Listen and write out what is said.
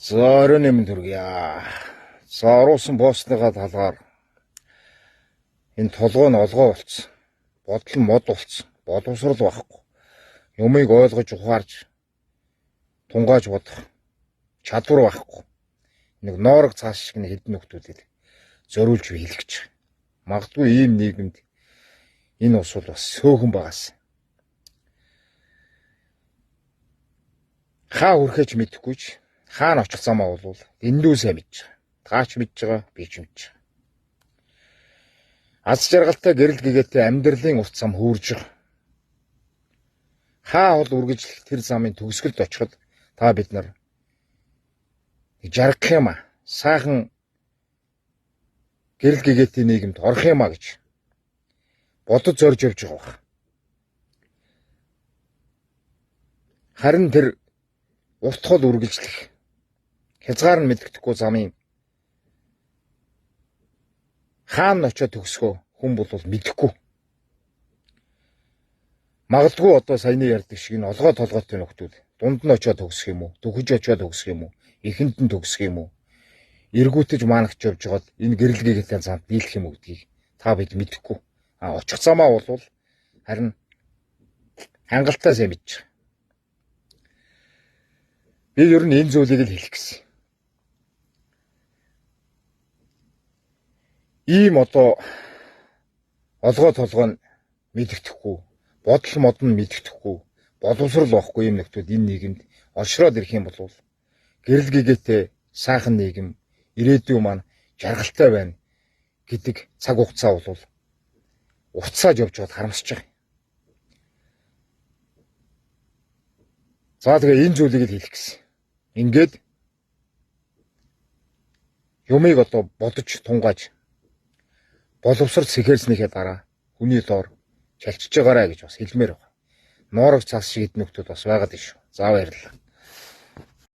За оройн юм төргийа. За оруулсан боосныгаа талгаар энэ толгой нь олгоо болцсон. Бодол нь мод болцсон. Боловсрал байхгүй. Юмыг ойлгож ухаарж тунгааж бодох чадвар байхгүй. Нэг ноорог цааш шиг нэг хэдэн нөхдүүдэд зориулж хэлгэж. Магадгүй ийм нийгэмд энэ ус бол бас сөөхөн байгаас. Хаа хүрэхэж мэдэхгүй ч хаана очих замаа бол дэндүү сайн мэдж байгаа. Таач мэдж байгаа, би ч мэдж байгаа. Аз жаргалтай гэрэл гэгээтэй амьдралын урт зам хөрж байгаа. Хаа бол үргэж тэр замын төгсгөлд очиход та бид нар жаргах юм аа. Сайхан гэрэл гэгээтэй нийгэмд орох юм аа гэж бодож зорж явж байгаа баг. Харин тэр урт хол үргэлжлэх хязгаар нь мэддэхгүй замын хаана очиод төгсгөө хүн бол мэдэхгүй. Магадгүй одоо саяны ярьдаг шиг энэ олгоо толгойтой нөхдүүд дунд нь очиод төгсөх юм уу? Төгөж очиод төгсөх юм уу? Эхэнд нь төгсөх юм уу? Эргүүтэж маанагч явж байгаад энэ гэрэлгээтэй замд дийлэх юм уу гэдгийг та бид мэдэхгүй. Очих замаа бол харин хангалттай сайн мэдж байгаа. Би ер нь энэ зүйлийг л хэлэх гэсэн. Ийм одоо олгоо толгой нь мэддэхгүй, бодол мод нь мэддэхгүй, боловсрал واخгүй юм нөхдүүд энэ нийгэмд олшроод ирэх юм бол гэрэл гэгээтэй сайхан нийгэм ирээдүйн маань жаргалтай байна гэдэг цаг хугацаа бол уцааж явж байгаад харамсаж байгаа. За тэгээ энэ зүйлийг л хэлэх гэсэн. Ингээд юмыг одоо бодож тунгааж боловсрол сэхэрснийхээ дараа хүний доор чалчиж байгаарэ гэж бас хэлмээр байна. Ноорог цаас шиг эднүхтүүд бас байгаад иш. За баярлалаа.